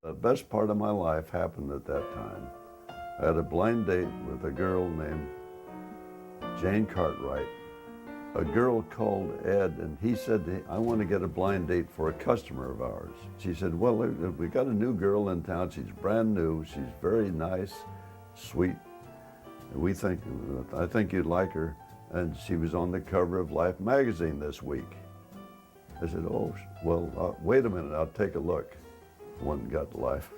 The best part of my life happened at that time. I had a blind date with a girl named Jane Cartwright. A girl called Ed, and he said, I want to get a blind date for a customer of ours. She said, well, we got a new girl in town. She's brand new. She's very nice, sweet. I think you'd like her. And she was on the cover of Life magazine this week. I said, oh, well, wait a minute, I'll take a look. One got to Life.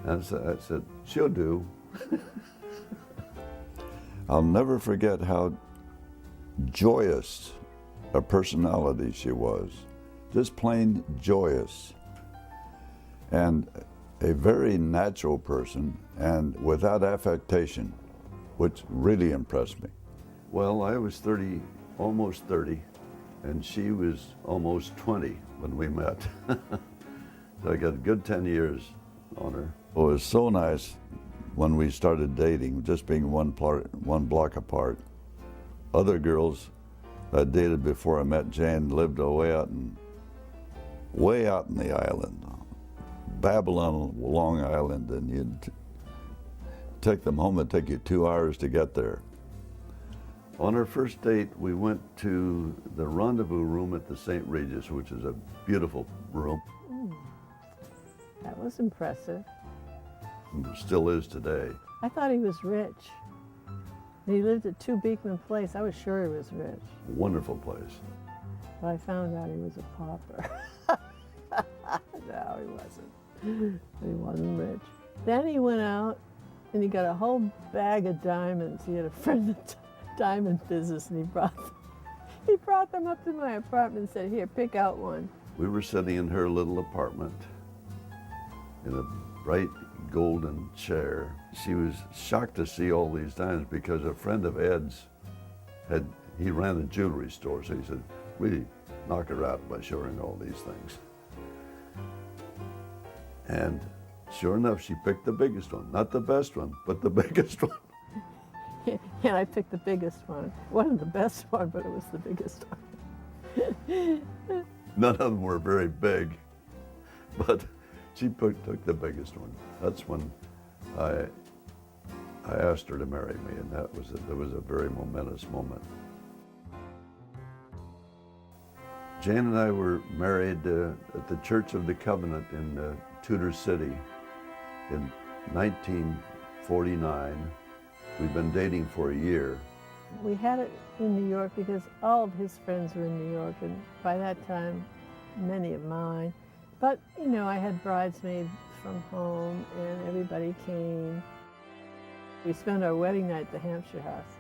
And so I said, she'll do. I'll never forget how joyous a personality she was. Just plain joyous. And a very natural person and without affectation, which really impressed me. Well, I was 30, almost 30, and she was almost 20 when we met. So I got a good 10 years on her. It was so nice when we started dating, just being one block apart. Other girls I dated before I met Jane lived way out in the island, Babylon, Long Island, and you'd take them home. It'd take you 2 hours to get there. On our first date, we went to the rendezvous room at the St. Regis, which is a beautiful room. That was impressive. It still is today. I thought he was rich. He lived at 2 Beekman Place. I was sure he was rich. Wonderful place. But I found out he was a pauper. No, he wasn't. He wasn't rich. Then he went out and he got a whole bag of diamonds. He had a friend in the diamond business, and he brought them up to my apartment and said, here, pick out one. We were sitting in her little apartment in a bright golden chair. She was shocked to see all these diamonds because a friend of Ed's he ran a jewelry store, so he said, really knock her out by showing all these things. And sure enough, she picked the biggest one. Not the best one, but the biggest one. And I picked the biggest one. It wasn't the best one, but it was the biggest one. None of them were very big, but she took the biggest one. That's when I asked her to marry me, and that was a very momentous moment. Jane and I were married at the Church of the Covenant in Tudor City in 1949. We've been dating for a year. We had it in New York because all of his friends were in New York, and by that time, many of mine. But, you know, I had bridesmaids from home, and everybody came. We spent our wedding night at the Hampshire House.